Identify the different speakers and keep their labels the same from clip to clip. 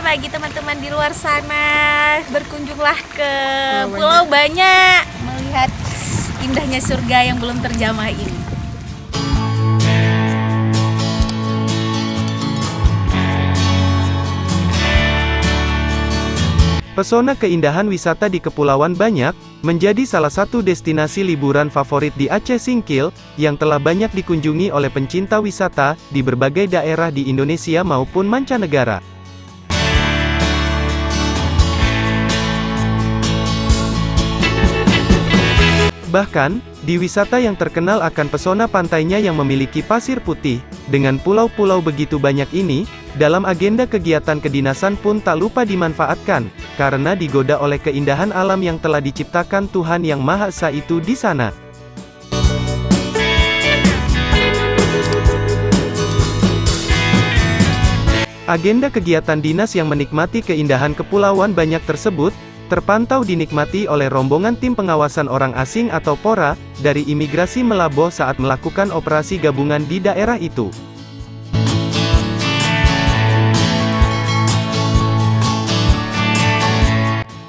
Speaker 1: bagi teman-teman di luar sana, berkunjunglah ke Pulau Banyak, melihat indahnya surga yang belum terjamah ini.
Speaker 2: Pesona keindahan wisata di Kepulauan Banyak menjadi salah satu destinasi liburan favorit di Aceh Singkil, yang telah banyak dikunjungi oleh pencinta wisata di berbagai daerah di Indonesia maupun mancanegara. Bahkan, di wisata yang terkenal akan pesona pantainya yang memiliki pasir putih, dengan pulau-pulau begitu banyak ini, dalam agenda kegiatan kedinasan pun tak lupa dimanfaatkan, karena digoda oleh keindahan alam yang telah diciptakan Tuhan Yang Maha Esa itu di sana. Agenda kegiatan dinas yang menikmati keindahan Kepulauan Banyak tersebut, terpantau dinikmati oleh rombongan tim pengawasan orang asing atau PORA, dari imigrasi Melaboh saat melakukan operasi gabungan di daerah itu.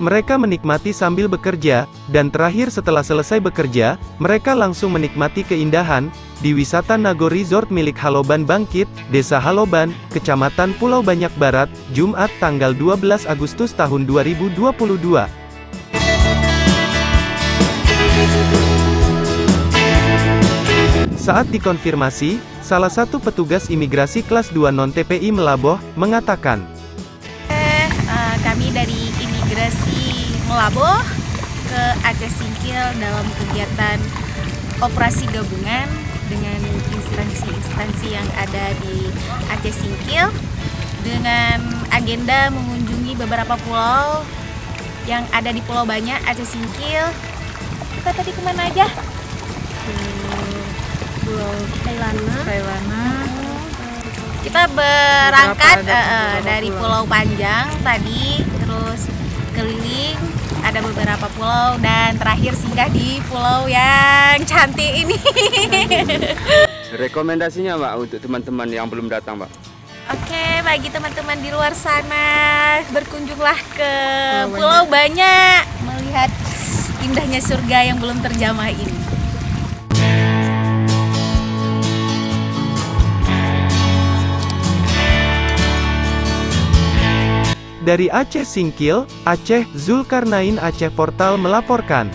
Speaker 2: Mereka menikmati sambil bekerja, dan terakhir setelah selesai bekerja, mereka langsung menikmati keindahan, di wisata Nago Resort milik Haloban Bangkit, Desa Haloban, Kecamatan Pulau Banyak Barat, Jumat tanggal 12 Agustus tahun 2022. Saat dikonfirmasi, salah satu petugas imigrasi kelas 2 non-TPI Melaboh, mengatakan,
Speaker 1: Kami dari imigrasi Melaboh ke Aceh Singkil dalam kegiatan operasi gabungan dengan instansi-instansi yang ada di Aceh Singkil, dengan agenda mengunjungi beberapa pulau yang ada di Pulau Banyak, Aceh Singkil. Kita tadi kemana aja?
Speaker 3: Pulau Kailana.
Speaker 1: Kita berangkat dari Pulau Panjang tadi, terus keliling, ada beberapa pulau, dan terakhir singgah di pulau yang cantik ini.
Speaker 4: Rekomendasinya Mbak untuk teman-teman yang belum datang Mbak?
Speaker 1: Oke, bagi teman-teman di luar sana, berkunjunglah ke Pulau Banyak, melihat indahnya surga yang belum terjamah ini.
Speaker 2: Dari Aceh Singkil, Aceh, Zulkarnain Aceh Portal melaporkan.